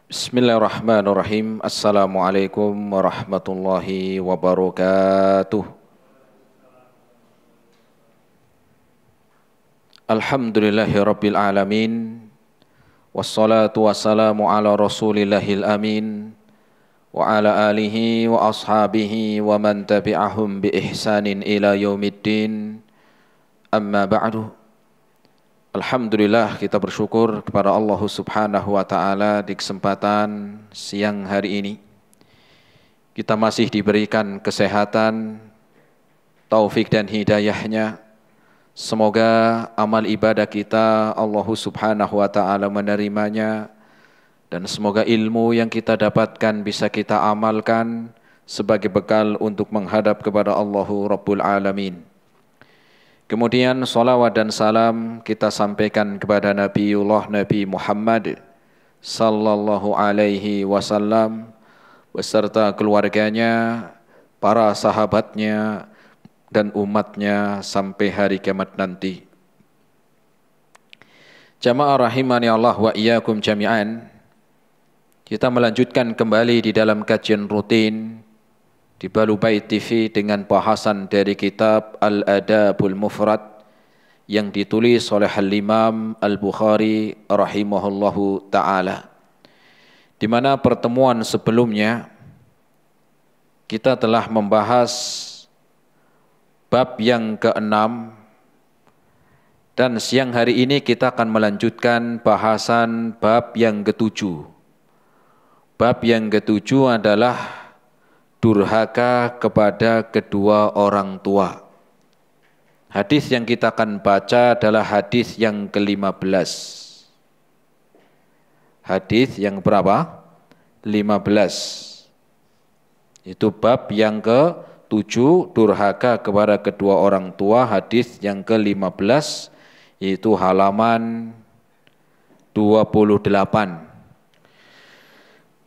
Bismillahirrahmanirrahim. Assalamualaikum warahmatullahi wabarakatuh. Alhamdulillahi rabbil alamin. Wassalatu wassalamu ala rasulillahil amin. Wa ala alihi wa ashabihi wa man tabi'ahum bi ihsanin ila yaumiddin. Amma ba'du. Alhamdulillah, kita bersyukur kepada Allah Subhanahu wa ta'ala di kesempatan siang hari ini. Kita masih diberikan kesehatan, taufik dan hidayahnya. Semoga amal ibadah kita Allah Subhanahu wa ta'ala menerimanya. Dan semoga ilmu yang kita dapatkan bisa kita amalkan sebagai bekal untuk menghadap kepada Allahu Rabbul Alamin. Kemudian salawat dan salam kita sampaikan kepada Nabi Muhammad sallallahu alaihi wasallam beserta keluarganya, para sahabatnya dan umatnya sampai hari kiamat nanti. Jamaah rahimani Allah wa iyyakum jami'an. Kita melanjutkan kembali di dalam kajian rutin di Balubait TV dengan bahasan dari kitab Al-Adabul Mufrad yang ditulis oleh Al-Imam Al-Bukhari rahimahullahu ta'ala. Di mana pertemuan sebelumnya kita telah membahas bab yang ke-6 dan siang hari ini kita akan melanjutkan bahasan bab yang ke-7. Bab yang ke-7 adalah durhaka kepada kedua orang tua. Hadis yang kita akan baca adalah hadis yang ke-15. Hadis yang berapa? 15. Itu bab yang ke-7, durhaka kepada kedua orang tua, hadis yang ke-15, yaitu halaman 28.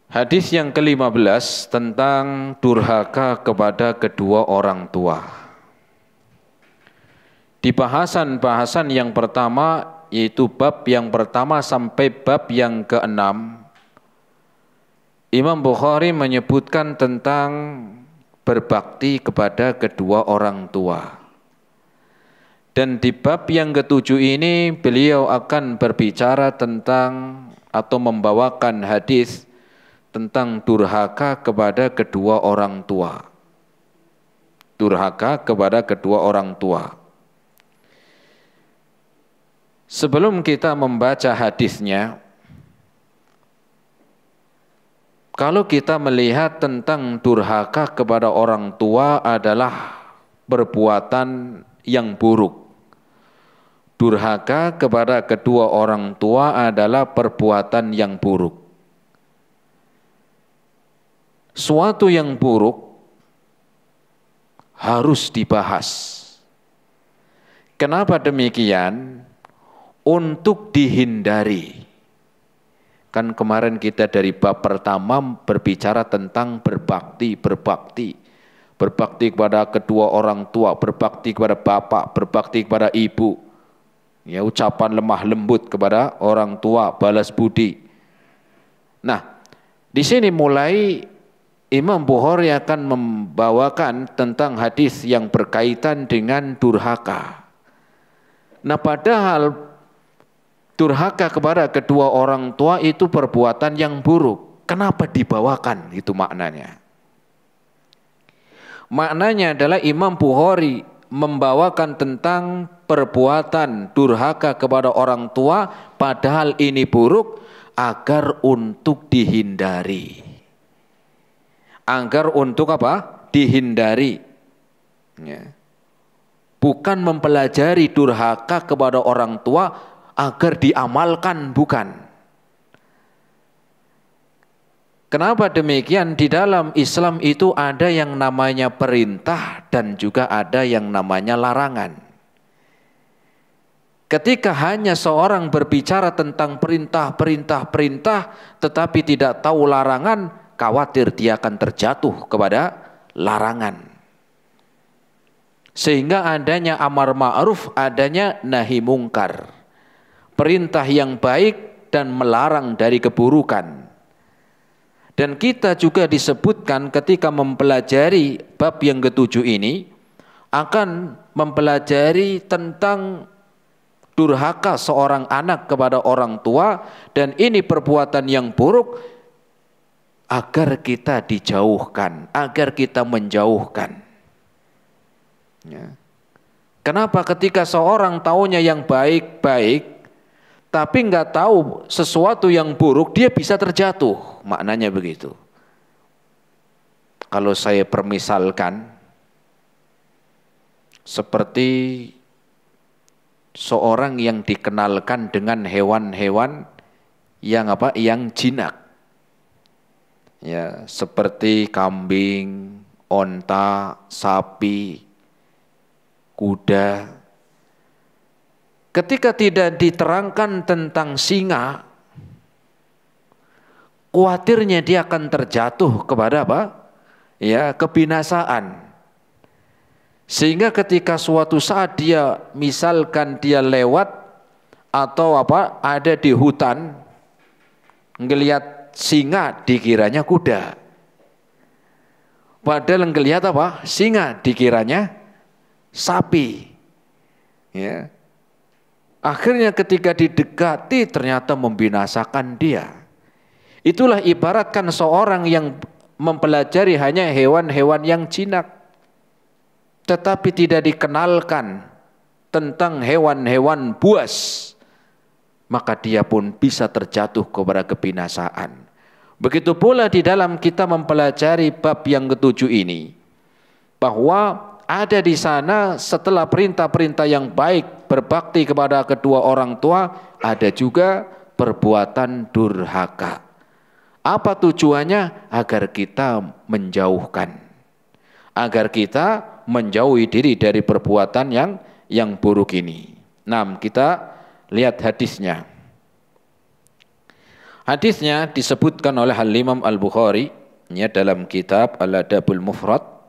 Hadis yang ke-15 tentang durhaka kepada kedua orang tua. Di bahasan-bahasan yang pertama, yaitu bab yang pertama sampai bab yang ke-6, Imam Bukhari menyebutkan tentang berbakti kepada kedua orang tua. Dan di bab yang ke-7 ini beliau akan berbicara tentang atau membawakan hadis tentang durhaka kepada kedua orang tua. Durhaka kepada kedua orang tua. Sebelum kita membaca hadisnya, kalau kita melihat tentang durhaka kepada orang tua adalah perbuatan yang buruk. Durhaka kepada kedua orang tua adalah perbuatan yang buruk. Suatu yang buruk harus dibahas. Kenapa demikian? Untuk dihindari. Kan kemarin kita dari bab pertama berbicara tentang berbakti. Berbakti kepada kedua orang tua, berbakti kepada bapak, berbakti kepada ibu. Ya, ucapan lemah lembut kepada orang tua, balas budi. Nah, di sini mulai Imam Bukhari akan membawakan tentang hadis yang berkaitan dengan durhaka. Nah, padahal durhaka kepada kedua orang tua itu perbuatan yang buruk. Kenapa dibawakan? Itu maknanya. Maknanya adalah Imam Bukhari membawakan tentang perbuatan durhaka kepada orang tua, padahal ini buruk, agar untuk dihindari. Agar untuk apa? Dihindari. Ya. Bukan mempelajari durhaka kepada orang tua agar diamalkan, bukan. Kenapa demikian? Di dalam Islam itu ada yang namanya perintah dan juga ada yang namanya larangan. Ketika hanya seorang berbicara tentang perintah, tetapi tidak tahu larangan, khawatir dia akan terjatuh kepada larangan. Sehingga adanya amar ma'ruf, adanya nahi mungkar. Perintah yang baik dan melarang dari keburukan. Dan kita juga disebutkan ketika mempelajari bab yang ketujuh ini akan mempelajari tentang durhaka seorang anak kepada orang tua, dan ini perbuatan yang buruk agar kita dijauhkan, agar kita menjauhkan. Ya. Kenapa ketika seorang taunya yang baik-baik tapi nggak tahu sesuatu yang buruk, dia bisa terjatuh, maknanya begitu. Kalau saya permisalkan, seperti seorang yang dikenalkan dengan hewan-hewan yang yang jinak, ya, seperti kambing, onta, sapi, kuda. Ketika tidak diterangkan tentang singa, khawatirnya dia akan terjatuh kepada ya, kebinasaan. Sehingga ketika suatu saat dia, misalkan dia lewat atau ada di hutan, ngelihat singa dikiranya kuda. Padahal ngelihat singa dikiranya sapi. Ya. Akhirnya ketika didekati ternyata membinasakan dia. Itulah ibaratkan seorang yang mempelajari hanya hewan-hewan yang jinak, tetapi tidak dikenalkan tentang hewan-hewan buas, maka dia pun bisa terjatuh kepada kebinasaan. Begitu pula di dalam kita mempelajari bab yang ketujuh ini, bahwa ada di sana setelah perintah-perintah yang baik, berbakti kepada kedua orang tua, ada juga perbuatan durhaka. Apa tujuannya? Agar kita menjauhkan, agar kita menjauhi diri dari perbuatan yang buruk ini. Nah, kita lihat hadisnya. Hadisnya disebutkan oleh Al-Imam Al-Bukhari ya, dalam kitab Al-Adabul Mufrad.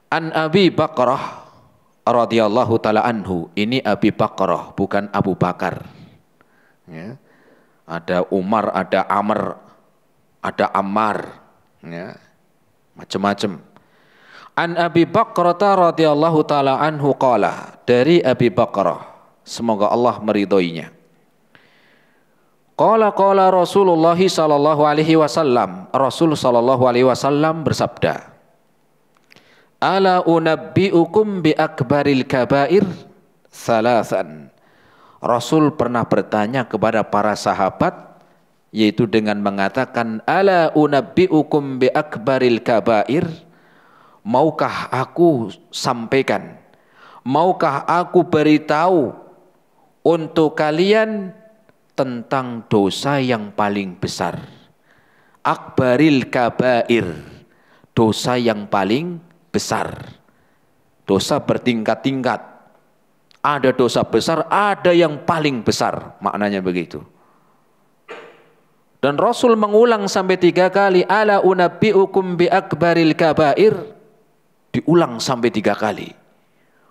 An Abi Bakrah radhiyallahu taala anhu. Ini Abi Bakrah, bukan Abu Bakar. Ya. Ada Umar, ada Amr, ada Ammar, ya. Macam-macam. An Abi Bakrah radhiyallahu taala anhu qala, dari Abi Bakrah, semoga Allah meridhoinya. Qala Rasulullah sallallahu alaihi wasallam, Rasul sallallahu alaihi wasallam bersabda, ala unabbi'ukum bi akbaril kabair salasan. Rasul pernah bertanya kepada para sahabat, yaitu dengan mengatakan, ala unabbi'ukum bi akbaril kabair, maukah aku sampaikan, maukah aku beritahu untuk kalian tentang dosa yang paling besar. Akbaril kabair, dosa yang paling besar. Dosa bertingkat-tingkat. Ada dosa besar, ada yang paling besar, maknanya begitu. Dan Rasul mengulang sampai 3 kali, ala unabbi'ukum bi akbaril kabair, diulang sampai 3 kali.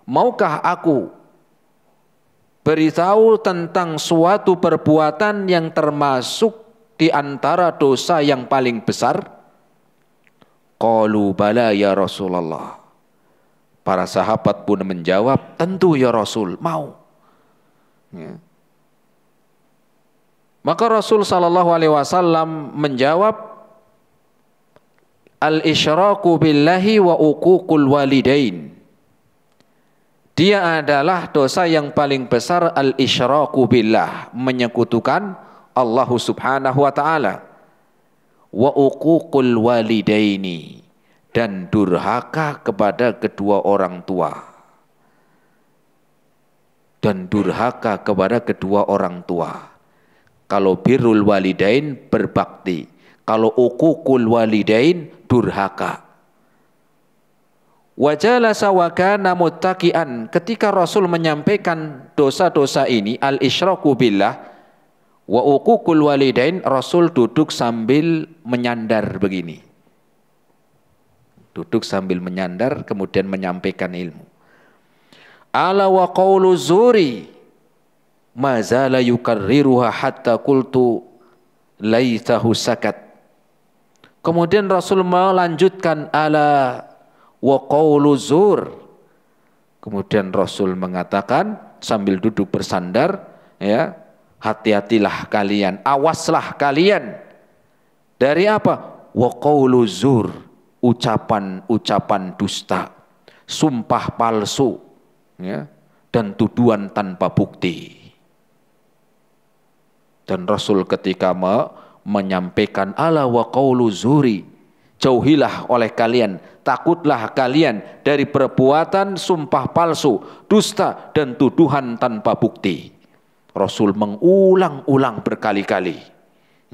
Maukah aku beritahu tentang suatu perbuatan yang termasuk di antara dosa yang paling besar? Qalu bala ya Rasulullah. Para sahabat pun menjawab, tentu ya Rasul, mau. Ya. Maka Rasul sallallahu alaihi wasallam menjawab, al-isyraku billahi wa uququl walidain. Dia adalah dosa yang paling besar, al-isyraku billah, menyekutukan Allah Subhanahu wa taala. Wa uququl walidaini, dan durhaka kepada kedua orang tua. Dan durhaka kepada kedua orang tua. Kalau birrul walidain berbakti, kalau uququl walidain durhaka. Wa jalasa wa kana muttaqian, ketika Rasul menyampaikan dosa-dosa ini, al-isyraku billah wa uququl walidain, Rasul duduk sambil menyandar begini. Duduk sambil menyandar, kemudian menyampaikan ilmu. Ala wa qawlu zuri ma zala yukarriruha hatta qultu laitahu sakat. Kemudian Rasul melanjutkan ala wa qawlu zur. Kemudian Rasul mengatakan sambil duduk bersandar, ya, hati-hatilah kalian, awaslah kalian dari apa? Wa qawlu zur, ucapan-ucapan dusta, sumpah palsu, ya, dan tuduhan tanpa bukti. Dan Rasul ketika menyampaikan ala wa qawlu zuri, jauhilah oleh kalian, takutlah kalian dari perbuatan sumpah palsu, dusta dan tuduhan tanpa bukti. Rasul mengulang-ulang berkali-kali,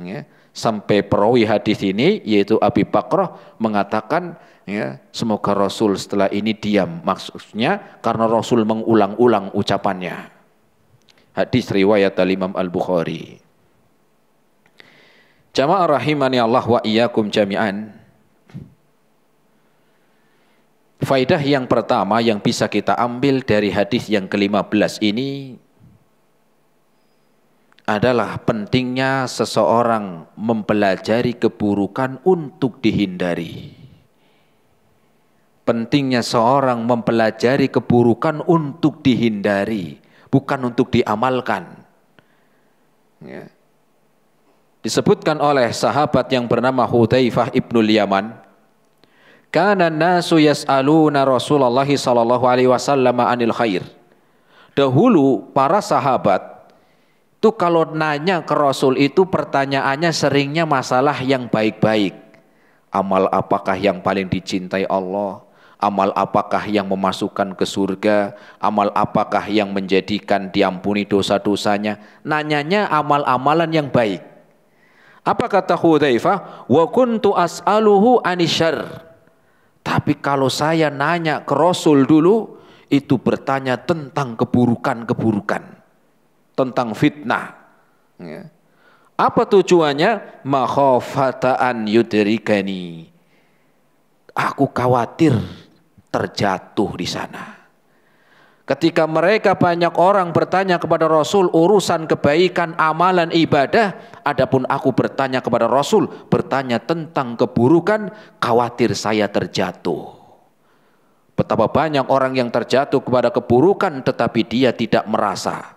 ya, sampai perawi hadis ini yaitu Abi Bakrah mengatakan, ya, semoga Rasul setelah ini diam, maksudnya karena Rasul mengulang-ulang ucapannya. Hadis riwayat Imam Al-Bukhari. Jamaah rahimani Allah wa iyyakum jami'an. Faidah yang pertama yang bisa kita ambil dari hadis yang ke-15 ini adalah pentingnya seseorang mempelajari keburukan untuk dihindari. Pentingnya seorang mempelajari keburukan untuk dihindari, bukan untuk diamalkan. Ya. Disebutkan oleh sahabat yang bernama Hudzaifah ibnul Yaman, kana nasu yas'aluna Rasulullah sallallahu alaihi wasallam anil khair. Dahulu para sahabat itu kalau nanya ke Rasul itu pertanyaannya seringnya masalah yang baik-baik. Amal apakah yang paling dicintai Allah? Amal apakah yang memasukkan ke surga? Amal apakah yang menjadikan diampuni dosa-dosanya? Nanyanya amal-amalan yang baik. Apa kata Hudzaifah? Wa kuntu as'aluhu anisyarr. Tapi kalau saya nanya ke Rasul dulu, itu bertanya tentang keburukan-keburukan, tentang fitnah. Ya. Apa tujuannya? Makhafata an yudrikani. Aku khawatir terjatuh di sana. Ketika mereka banyak orang bertanya kepada Rasul urusan kebaikan, amalan, ibadah, adapun aku bertanya kepada Rasul, bertanya tentang keburukan, khawatir saya terjatuh. Betapa banyak orang yang terjatuh kepada keburukan tetapi dia tidak merasa.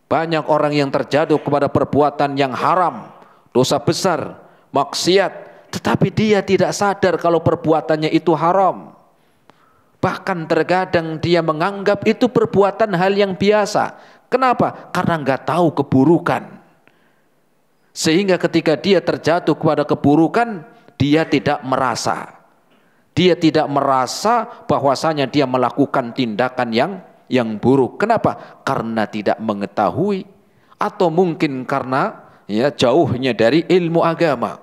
Banyak orang yang terjatuh kepada perbuatan yang haram, dosa besar, maksiat, tetapi dia tidak sadar kalau perbuatannya itu haram. Bahkan terkadang dia menganggap itu perbuatan hal yang biasa. Kenapa? Karena nggak tahu keburukan. Sehingga ketika dia terjatuh kepada keburukan, dia tidak merasa. Dia tidak merasa bahwasanya dia melakukan tindakan yang buruk. Kenapa? Karena tidak mengetahui atau mungkin karena jauhnya dari ilmu agama.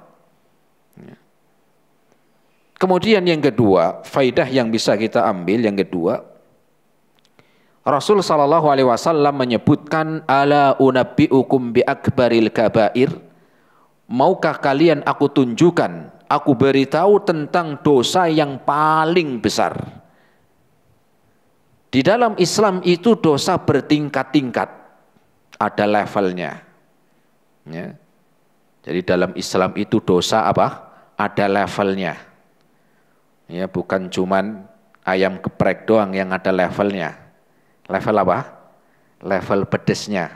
Kemudian yang kedua, faidah yang bisa kita ambil yang kedua, Rasul sallallahu alaihi wasallam menyebutkan ala unabbiukum bi akbaril kabair. Maukah kalian aku tunjukkan, aku beritahu tentang dosa yang paling besar. Di dalam Islam itu dosa bertingkat-tingkat, ada levelnya. Ya. Jadi dalam Islam itu dosa apa? Ada levelnya. Ya, bukan cuman ayam geprek doang yang ada levelnya. Level apa? Level pedesnya.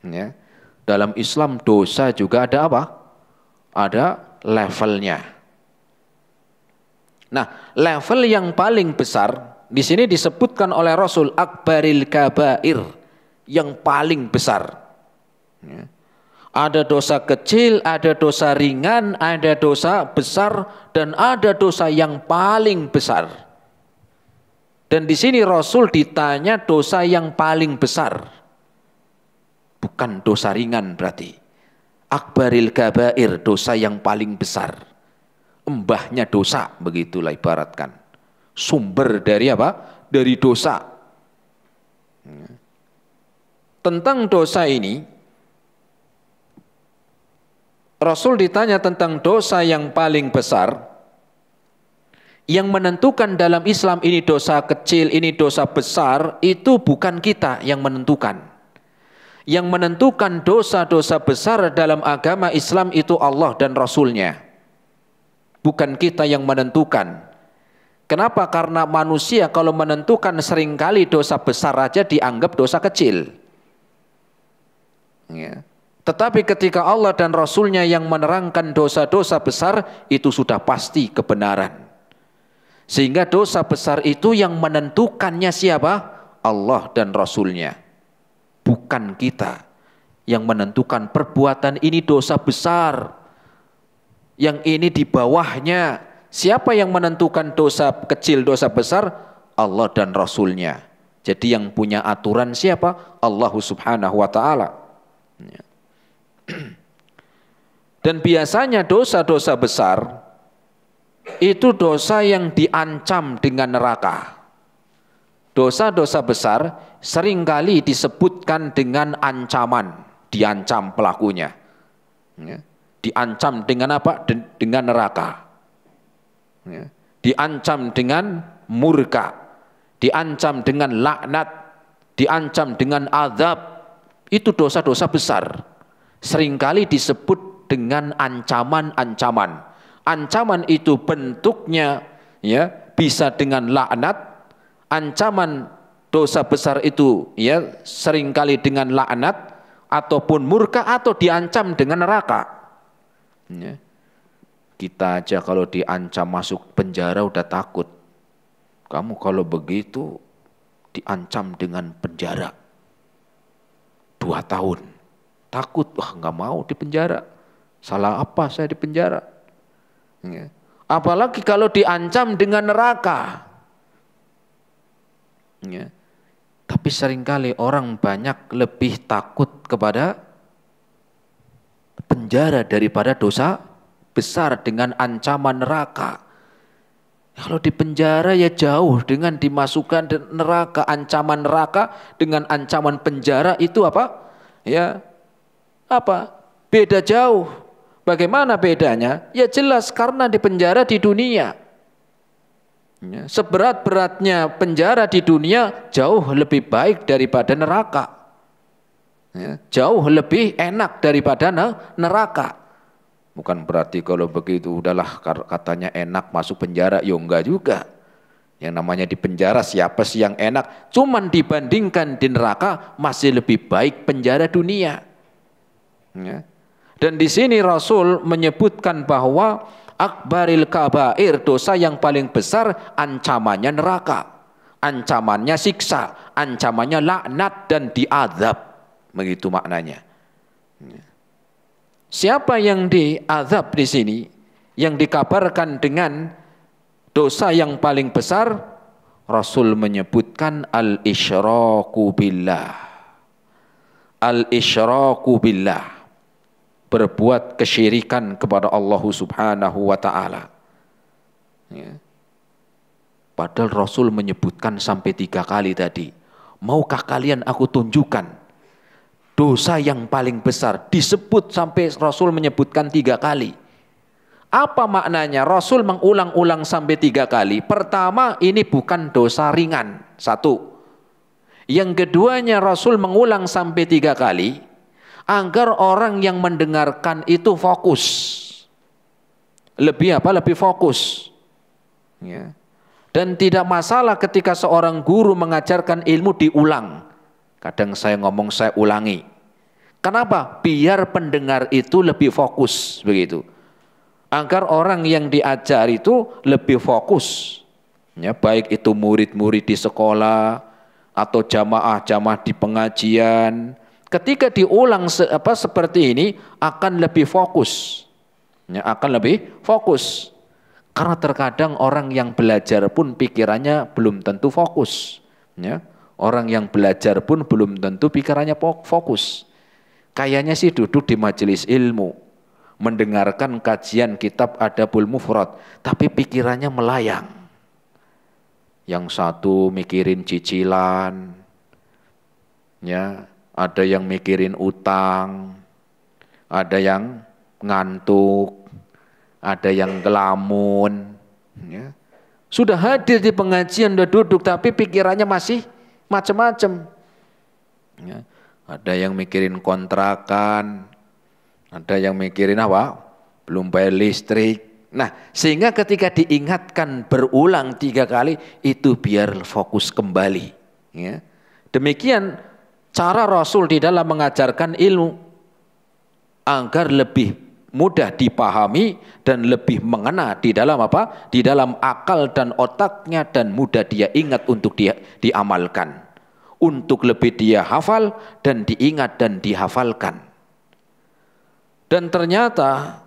Ya. Dalam Islam dosa juga ada apa? Ada levelnya. Nah, level yang paling besar di sini disebutkan oleh Rasul akbaril kabair, yang paling besar. Ya. Ada dosa kecil, ada dosa ringan, ada dosa besar, dan ada dosa yang paling besar. Dan di sini Rasul ditanya dosa yang paling besar, bukan dosa ringan berarti. Akbaril kabair, dosa yang paling besar. Embahnya dosa, begitulah ibaratkan. Sumber dari apa? Dari dosa. Tentang dosa ini, Rasul ditanya tentang dosa yang paling besar, yang menentukan dalam Islam ini dosa kecil, ini dosa besar, itu bukan kita yang menentukan. Yang menentukan dosa-dosa besar dalam agama Islam itu Allah dan Rasulnya. Bukan kita yang menentukan. Kenapa? Karena manusia kalau menentukan seringkali dosa besar aja dianggap dosa kecil. Ya. Tetapi ketika Allah dan Rasulnya yang menerangkan dosa-dosa besar, itu sudah pasti kebenaran. Sehingga dosa besar itu yang menentukannya siapa? Allah dan Rasulnya. Bukan kita yang menentukan perbuatan ini dosa besar. Yang ini di bawahnya. Siapa yang menentukan dosa kecil, dosa besar? Allah dan Rasulnya. Jadi yang punya aturan siapa? Allah subhanahu wa ta'ala. Dan biasanya dosa-dosa besar itu dosa yang diancam dengan neraka. Dosa-dosa besar seringkali disebutkan dengan ancaman, diancam pelakunya. Ya. Diancam dengan apa? Dengan neraka. Ya. Diancam dengan murka, diancam dengan laknat, diancam dengan azab. Itu dosa-dosa besar. Seringkali disebut dengan ancaman-ancaman. Ancaman itu bentuknya ya bisa dengan laknat. Ancaman dosa besar itu ya seringkali dengan laknat ataupun murka atau diancam dengan neraka. Ya. Kita aja kalau diancam masuk penjara udah takut. Kamu kalau begitu diancam dengan penjara 2 tahun. Takut, wah nggak mau di penjara. Salah apa saya di penjara? Ya. Apalagi kalau diancam dengan neraka. Ya. Tapi seringkali orang banyak lebih takut kepada penjara daripada dosa besar dengan ancaman neraka. Kalau di penjara ya jauh dengan dimasukkan neraka, ancaman neraka dengan ancaman penjara itu apa? Ya, apa? Beda jauh. Bagaimana bedanya? Ya jelas karena di penjara di dunia. Ya, seberat-beratnya penjara di dunia jauh lebih baik daripada neraka. Ya, jauh lebih enak daripada neraka. Bukan berarti kalau begitu udahlah katanya enak masuk penjara, ya enggak juga. Yang namanya di penjara siapa sih yang enak? Cuman dibandingkan di neraka masih lebih baik penjara dunia. Ya. Dan di sini Rasul menyebutkan bahwa akbaril kabair, dosa yang paling besar ancamannya neraka, ancamannya siksa, ancamannya laknat dan diazab. Begitu maknanya. Siapa yang diazab di sini? Yang dikabarkan dengan dosa yang paling besar, Rasul menyebutkan al-isyraku billah. Al-isyraku billah. Berbuat kesyirikan kepada Allah subhanahu wa ta'ala. Ya. Padahal Rasul menyebutkan sampai 3 kali tadi. Maukah kalian aku tunjukkan dosa yang paling besar? Disebut sampai Rasul menyebutkan 3 kali. Apa maknanya? Rasul mengulang-ulang sampai 3 kali. Pertama, ini bukan dosa ringan. 1. Yang keduanya Rasul mengulang sampai 3 kali. Agar orang yang mendengarkan itu fokus. Lebih apa? Lebih fokus. Ya. Dan tidak masalah ketika seorang guru mengajarkan ilmu diulang. Kadang saya ngomong saya ulangi. Kenapa? Biar pendengar itu lebih fokus. Begitu. Agar orang yang diajar itu lebih fokus. Ya, baik itu murid-murid di sekolah atau jamaah-jamaah di pengajian. Ketika diulang seperti ini akan lebih fokus. Ya, akan lebih fokus. Karena terkadang orang yang belajar pun pikirannya belum tentu fokus. Ya, orang yang belajar pun belum tentu pikirannya fokus. Kayaknya sih duduk di majelis ilmu, mendengarkan kajian kitab Adabul Mufrad, tapi pikirannya melayang. Yang satu mikirin cicilan, ya. Ada yang mikirin utang, ada yang ngantuk, ada yang ngelamun. Ya. Sudah hadir di pengajian, sudah duduk, tapi pikirannya masih macam-macam. Ya. ada yang mikirin kontrakan, ada yang mikirin apa? Belum bayar listrik. Nah, sehingga ketika diingatkan berulang 3 kali, itu biar fokus kembali. Ya. Demikian cara Rasul di dalam mengajarkan ilmu, agar lebih mudah dipahami dan lebih mengena di dalam apa? Di dalam akal dan otaknya, dan mudah dia ingat untuk dia diamalkan. Untuk lebih dia hafal dan diingat dan dihafalkan. Dan ternyata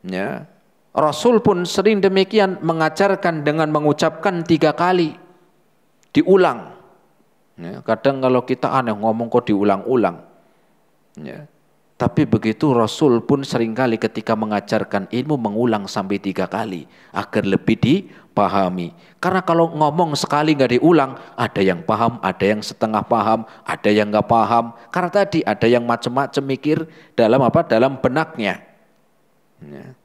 ya, Rasul pun sering demikian mengajarkan dengan mengucapkan 3 kali. Diulang. Ya, kadang kalau kita aneh ngomong kok diulang-ulang. Ya. Tapi begitu Rasul pun seringkali ketika mengajarkan ilmu mengulang sampai 3 kali agar lebih dipahami. Karena kalau ngomong sekali nggak diulang, ada yang paham, ada yang setengah paham, ada yang nggak paham. Karena tadi ada yang macam-macam mikir dalam apa? Dalam benaknya. Ya.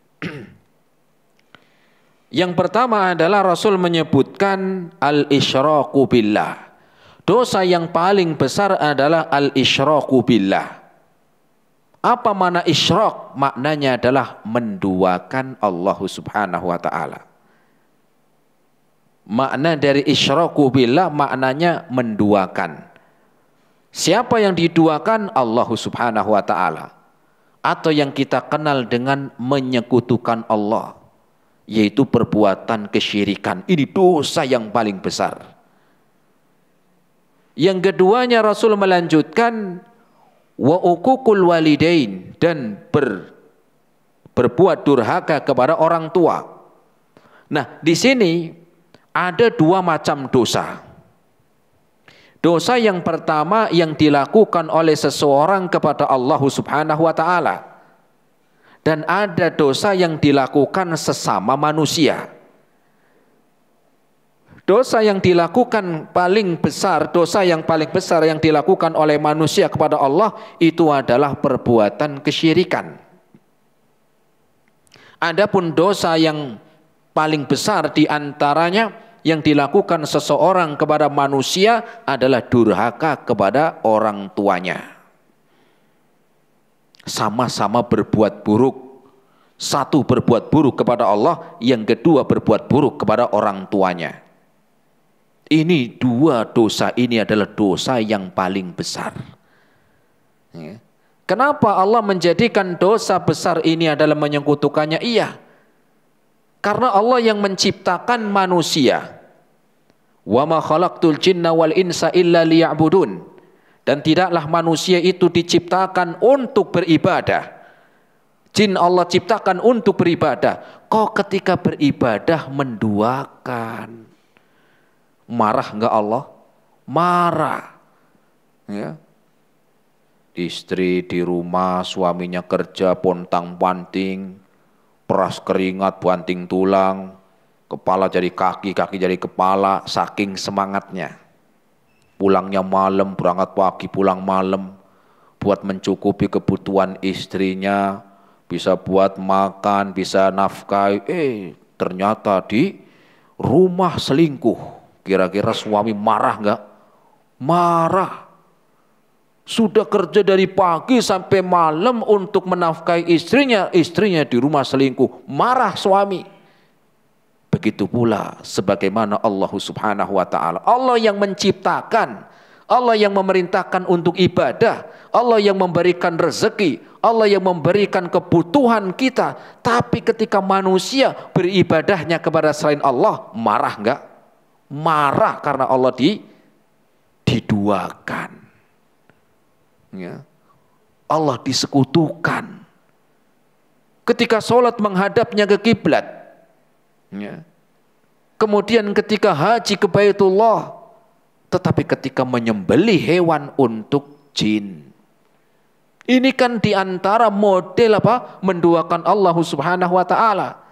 Yang pertama adalah Rasul menyebutkan al-isyraku billah. Dosa yang paling besar adalah al-isyraku billah. Apa makna isyrak? Maknanya adalah menduakan Allah Subhanahu wa taala. Makna dari isyraku billah maknanya menduakan. Siapa yang diduakan? Allah Subhanahu wa taala. Atau yang kita kenal dengan menyekutukan Allah, yaitu perbuatan kesyirikan. Ini dosa yang paling besar. Yang keduanya Rasul melanjutkan wa uququl walidain, dan berbuat durhaka kepada orang tua. Nah, di sini ada 2 macam dosa. Dosa yang pertama yang dilakukan oleh seseorang kepada Allah Subhanahu wa taala. Dan ada dosa yang dilakukan sesama manusia. Dosa yang dilakukan paling besar, dosa yang paling besar yang dilakukan oleh manusia kepada Allah itu adalah perbuatan kesyirikan. Adapun dosa yang paling besar diantaranya yang dilakukan seseorang kepada manusia adalah durhaka kepada orang tuanya. Sama-sama berbuat buruk. Satu berbuat buruk kepada Allah, yang kedua berbuat buruk kepada orang tuanya. Ini 2 dosa ini adalah dosa yang paling besar. Ya. Kenapa Allah menjadikan dosa besar ini adalah menyekutukannya? Iya. Karena Allah yang menciptakan manusia. Wa ma khalaqtul jinna wal insa illa liya'budun. Dan tidaklah manusia itu diciptakan untuk beribadah. Jin Allah ciptakan untuk beribadah. Kok ketika beribadah menduakan? Marah enggak Allah? Marah. Ya. Istri di rumah, suaminya kerja pontang-panting, peras keringat, banting tulang, kepala jadi kaki, kaki jadi kepala, saking semangatnya. Pulangnya malam, berangkat pagi, pulang malam, buat mencukupi kebutuhan istrinya, bisa buat makan, bisa nafkahi. Ternyata di rumah selingkuh. Kira-kira suami marah enggak? Marah. Sudah kerja dari pagi sampai malam untuk menafkahi istrinya, istrinya di rumah selingkuh. Marah suami. Begitu pula sebagaimana Allah Subhanahu wa taala. Allah yang menciptakan, Allah yang memerintahkan untuk ibadah, Allah yang memberikan rezeki, Allah yang memberikan kebutuhan kita. Tapi ketika manusia beribadahnya kepada selain Allah, marah enggak? Marah karena Allah diduakan. Ya. Allah disekutukan. Ketika sholat menghadapnya ke kiblat. Ya. Kemudian ketika haji ke Baitullah. Tetapi ketika menyembelih hewan untuk jin. Ini kan diantara model apa? Menduakan Allah Subhanahu wa taala.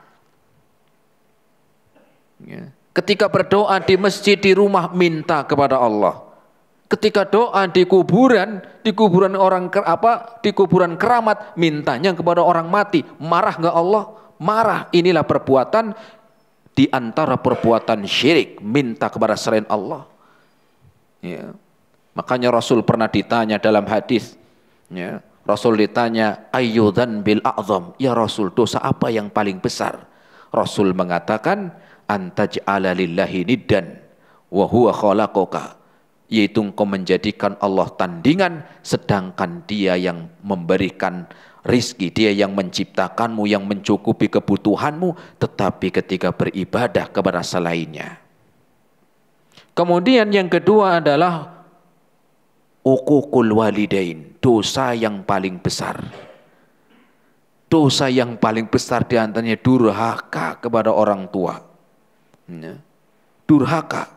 Ya. Ketika berdoa di masjid, di rumah, minta kepada Allah. Ketika doa di kuburan orang di kuburan keramat, mintanya kepada orang mati. Marah enggak Allah? Marah. Inilah perbuatan di antara perbuatan syirik, minta kepada selain Allah. Ya. Makanya Rasul pernah ditanya dalam hadis, ya, Rasul ditanya, ayyudzan bil a'zam, ya Rasul, dosa apa yang paling besar? Rasul mengatakan, antaj'ala lillahi niddan wa huwa khalaqaka, yaitu engkau menjadikan Allah tandingan sedangkan Dia yang memberikan rizki, Dia yang menciptakanmu, yang mencukupi kebutuhanmu, tetapi ketika beribadah kepada selainnya. Kemudian yang kedua adalah uququl walidain, dosa yang paling besar. Dosa yang paling besar diantaranya durhaka kepada orang tua. Ya. Durhaka.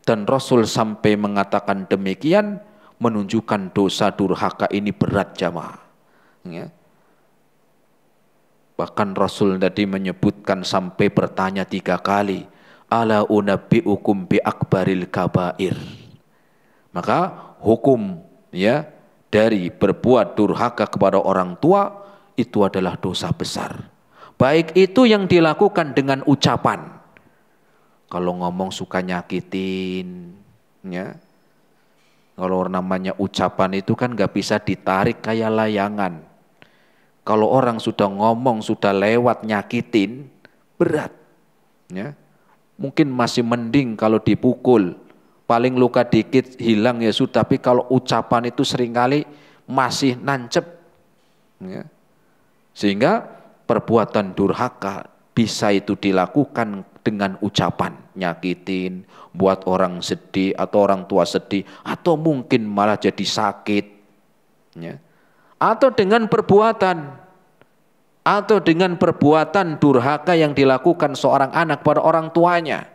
Dan Rasul sampai mengatakan demikian, menunjukkan dosa durhaka ini berat jamaah. Ya. Bahkan Rasul tadi menyebutkan sampai bertanya 3 kali, ala unabbi'ukum bi akbaril kabair. Maka hukum, ya, dari berbuat durhaka kepada orang tua itu adalah dosa besar. Baik itu yang dilakukan dengan ucapan. Kalau ngomong suka nyakitin, ya. Kalau namanya ucapan itu kan nggak bisa ditarik kayak layangan. Kalau orang sudah ngomong, sudah lewat nyakitin, berat. Ya. Mungkin masih mending kalau dipukul. Paling luka dikit hilang ya sudah, tapi kalau ucapan itu seringkali masih nancep. Ya. Sehingga perbuatan durhaka bisa itu dilakukan dengan ucapan, nyakitin, buat orang sedih atau orang tua sedih, atau mungkin malah jadi sakit. Ya. Atau dengan perbuatan durhaka yang dilakukan seorang anak pada orang tuanya.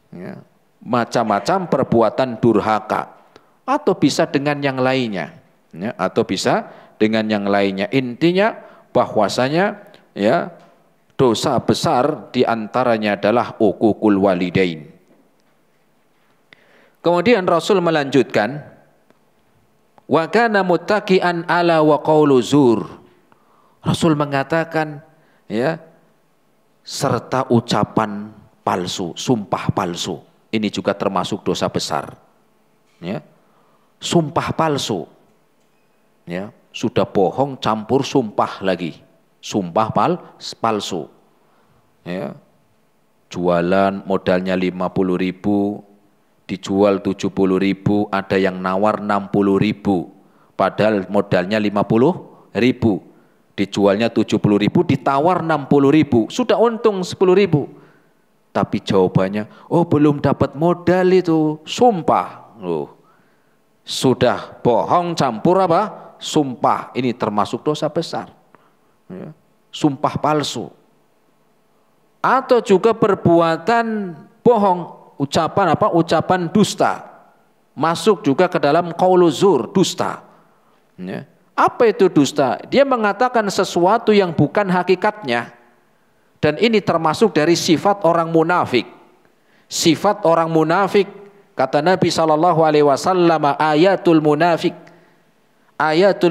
Ya. Macam-macam perbuatan durhaka, atau bisa dengan yang lainnya, ya, atau bisa dengan yang lainnya. Intinya bahwasanya, ya, dosa besar diantaranya adalah uququl walidain. Kemudian Rasul melanjutkan, wa kana muttaqian ala wa qaulu zur. Rasul mengatakan, ya, serta ucapan palsu, sumpah palsu. Ini juga termasuk dosa besar. Ya. Sumpah palsu. Ya, sudah bohong campur sumpah lagi. Sumpah palsu. Ya. Jualan modalnya 50.000, dijual 70.000, ada yang nawar 60.000. Padahal modalnya 50.000. Dijualnya 70.000, ditawar 60.000. Sudah untung 10.000. Tapi jawabannya, oh belum dapat modal itu, sumpah. Loh, sudah bohong campur apa? Sumpah. Ini termasuk dosa besar. Ya. Sumpah palsu. Atau juga perbuatan bohong, ucapan apa? Ucapan dusta. Masuk juga ke dalam qaulu zur, dusta. Ya. Apa itu dusta? Dia mengatakan sesuatu yang bukan hakikatnya. Dan ini termasuk dari sifat orang munafik. Sifat orang munafik, kata Nabi SAW, ayatul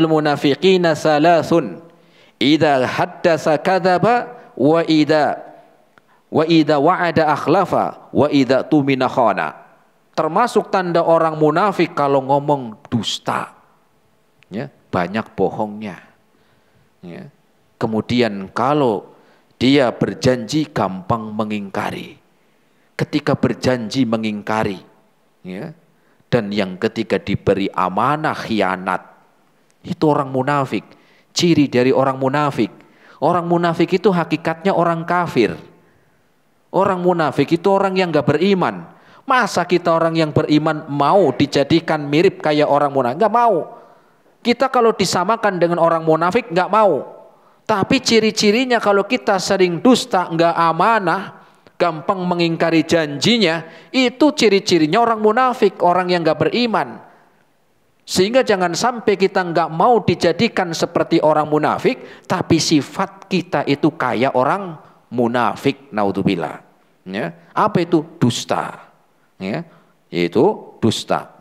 munafiqina salasun, idza haddasa kadzaba wa idza wa'ada akhlafa wa idza tumina khana. Termasuk tanda orang munafik kalau ngomong dusta. Ya, banyak bohongnya. Ya. Kemudian kalau dia berjanji gampang mengingkari. Ketika berjanji mengingkari, ya. Dan yang ketika diberi amanah khianat. Itu orang munafik. Ciri dari orang munafik. Orang munafik itu hakikatnya orang kafir. Orang munafik itu orang yang gak beriman. Masa kita orang yang beriman mau dijadikan mirip kayak orang munafik? Gak mau. Kita kalau disamakan dengan orang munafik gak mau. Tapi ciri-cirinya kalau kita sering dusta, enggak amanah, gampang mengingkari janjinya, itu ciri-cirinya orang munafik, orang yang enggak beriman. Sehingga jangan sampai kita enggak mau dijadikan seperti orang munafik, tapi sifat kita itu kayak orang munafik, naudzubillah. Ya. Apa itu? Dusta. Ya. Yaitu dusta.